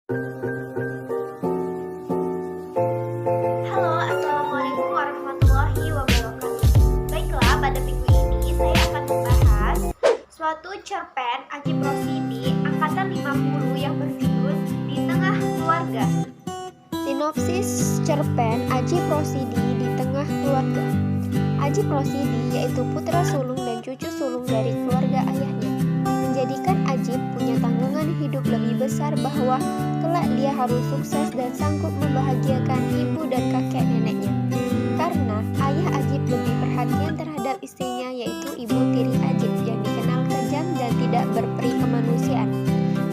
Halo, Assalamualaikum warahmatullahi wabarakatuh. Baiklah, pada minggu ini saya akan membahas suatu cerpen Ajib Rosidi angkatan 50 yang berjudul Di Tengah Keluarga. Sinopsis cerpen Ajib Rosidi Di Tengah Keluarga. Ajib Rosidi yaitu putra sulung dan cucu sulung dari keluarga ayahnya, menjadikan Ajib punya tanggungan hidup lebih besar bahwa kelak dia harus sukses dan sanggup membahagiakan ibu dan kakek neneknya. Karena ayah Ajib lebih perhatian terhadap istrinya, yaitu ibu tiri Ajib yang dikenal kejam dan tidak berperi kemanusiaan,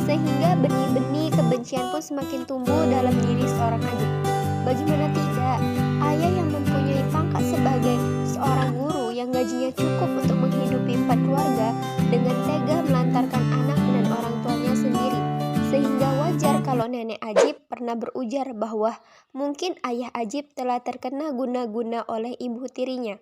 sehingga benih-benih kebencian pun semakin tumbuh dalam diri seorang Ajib. Bagaimana tidak, ayah yang mempunyai pangkat sebagai seorang guru yang gajinya cukup untuk menghidupi 4 keluarga dengan tega melantarkan anak dan orang tuanya sendiri, sehingga wajar kalau nenek Ajib pernah berujar bahwa mungkin ayah Ajib telah terkena guna-guna oleh ibu tirinya,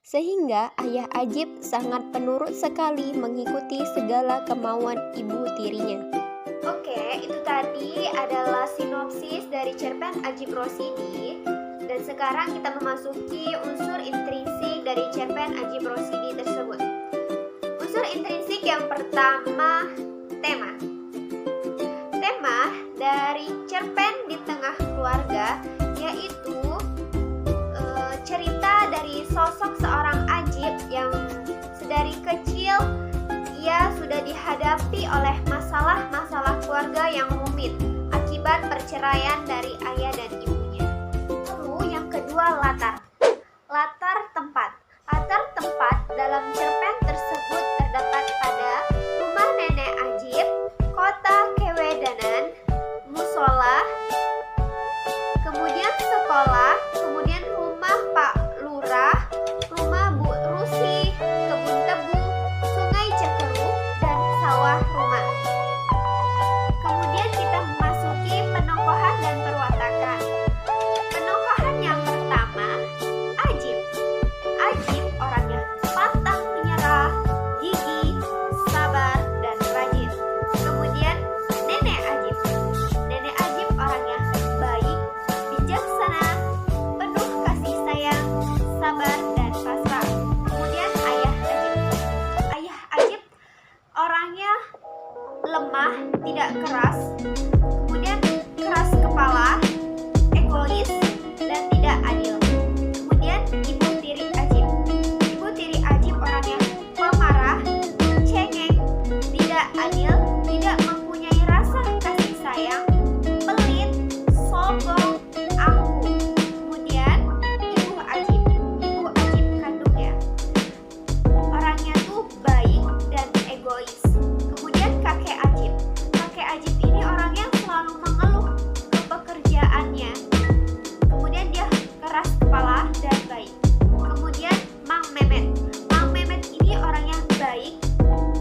sehingga ayah Ajib sangat penurut sekali mengikuti segala kemauan ibu tirinya. Oke, itu tadi adalah sinopsis dari cerpen Ajib Rosidi. Dan sekarang kita memasuki unsur intrinsik dari cerpen Ajib Rosidi tersebut. Unsur intrinsik yang pertama, tema. Tema dari cerpen Di Tengah Keluarga yaitu cerita dari sosok seorang Ajib yang sedari kecil ia sudah dihadapi oleh masalah-masalah keluarga yang rumit akibat perceraian dari ayah dan ibunya. Lalu yang kedua, latar tempat. Latar tempat dalam cerpen tersebut terdapat pada rumah nenek Ajib, kota Kewedanan, musola, kemudian sekolah, kemudian rumah Pak Lurah, rumah Bu Rusi, kebun tebu, sungai Cekeru, dan sawah rumah. Kemudian kita memasuki penokohan dan perwatakan. Penokohan yang pertama, Ajib. Ajib orangnya pantang menyerah, gigih, sabar, dan rajin. Kemudian nenek Ajib. Nenek Ajib orangnya baik, bijaksana, penuh kasih sayang, sabar, dan pasrah. Kemudian ayah Ajib. Ayah Ajib orangnya lemah, tidak keras, kemudian keras kepala, egois, dan tidak adil. Kemudian ibu tiri Ajib. Ibu tiri Ajib orangnya pemarah, cengeng, tidak adil, tidak mempunyai rasa kasih sayang, pelit, sombong, angkuh. Kemudian ibu Ajib kandungnya orangnya tuh baik dan egois. Kemudian kakek Ajib. Kakek Ajib ini orang yang selalu mengeluh ke pekerjaannya. Kemudian dia keras kepala dan baik. Kemudian Mang Memet. Mang Memet ini orang yang baik,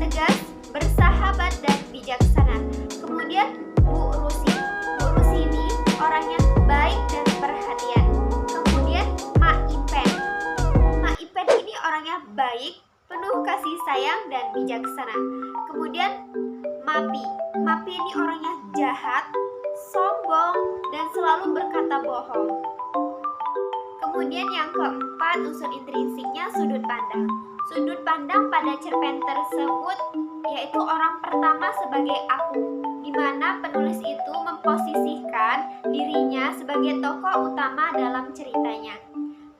tegas, bersahabat, dan bijaksana. Kemudian Bu Rusi. Bu Rusi ini orangnya baik dan perhatian. Kemudian Mak Ipen. Mak Ipen ini orangnya baik, penuh kasih sayang, dan bijaksana. Kemudian Mapi. Mapi ini orangnya jahat, sombong, dan selalu berkata bohong. Kemudian yang keempat, unsur intrinsiknya sudut pandang. Sudut pandang pada cerpen tersebut yaitu orang pertama sebagai aku, di mana penulis itu memposisikan dirinya sebagai tokoh utama dalam ceritanya.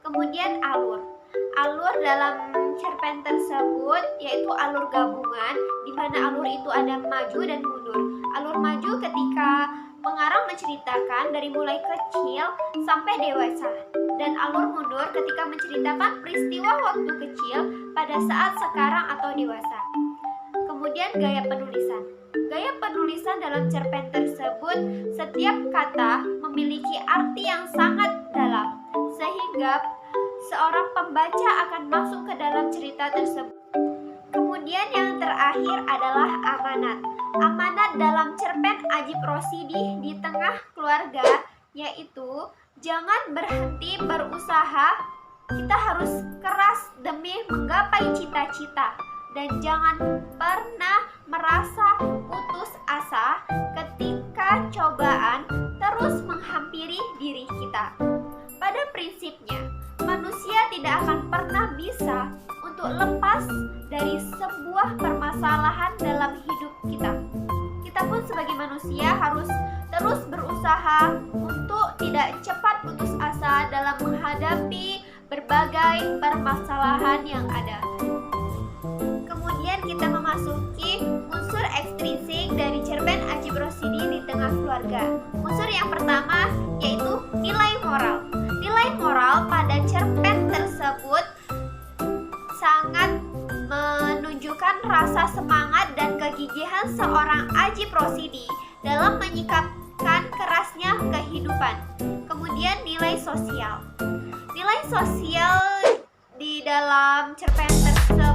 Kemudian alur. Alur dalam cerpen tersebut yaitu alur gabungan, di mana alur itu ada maju dan mundur. Alur maju ketika pengarang menceritakan dari mulai kecil sampai dewasa, dan alur mundur ketika menceritakan peristiwa waktu kecil pada saat sekarang atau dewasa. Kemudian gaya penulisan. Gaya penulisan dalam cerpen tersebut, setiap kata memiliki arti yang sangat dalam, sehingga seorang pembaca akan masuk ke dalam cerita tersebut. Kemudian yang terakhir adalah amanat. Amanat dalam cerpen Ajib Rosidi Di Tengah Keluarga yaitu jangan berhenti berusaha, kita harus keras demi menggapai cita-cita, dan jangan pernah merasa putus asa ketika cobaan prinsipnya, manusia tidak akan pernah bisa untuk lepas dari sebuah permasalahan dalam hidup kita. Kita pun sebagai manusia harus terus berusaha untuk tidak cepat putus asa dalam menghadapi berbagai permasalahan yang ada. Kemudian kita memasuki unsur ekstrinsik dari cerpen Ajib Rosidi di tengah keluarga. Unsur yang pertama yaitu nilai moral. Nilai moral pada cerpen tersebut sangat menunjukkan rasa semangat dan kegigihan seorang Ajib Rosidi dalam menyikapkan kerasnya kehidupan. Kemudian nilai sosial. Nilai sosial di dalam cerpen tersebut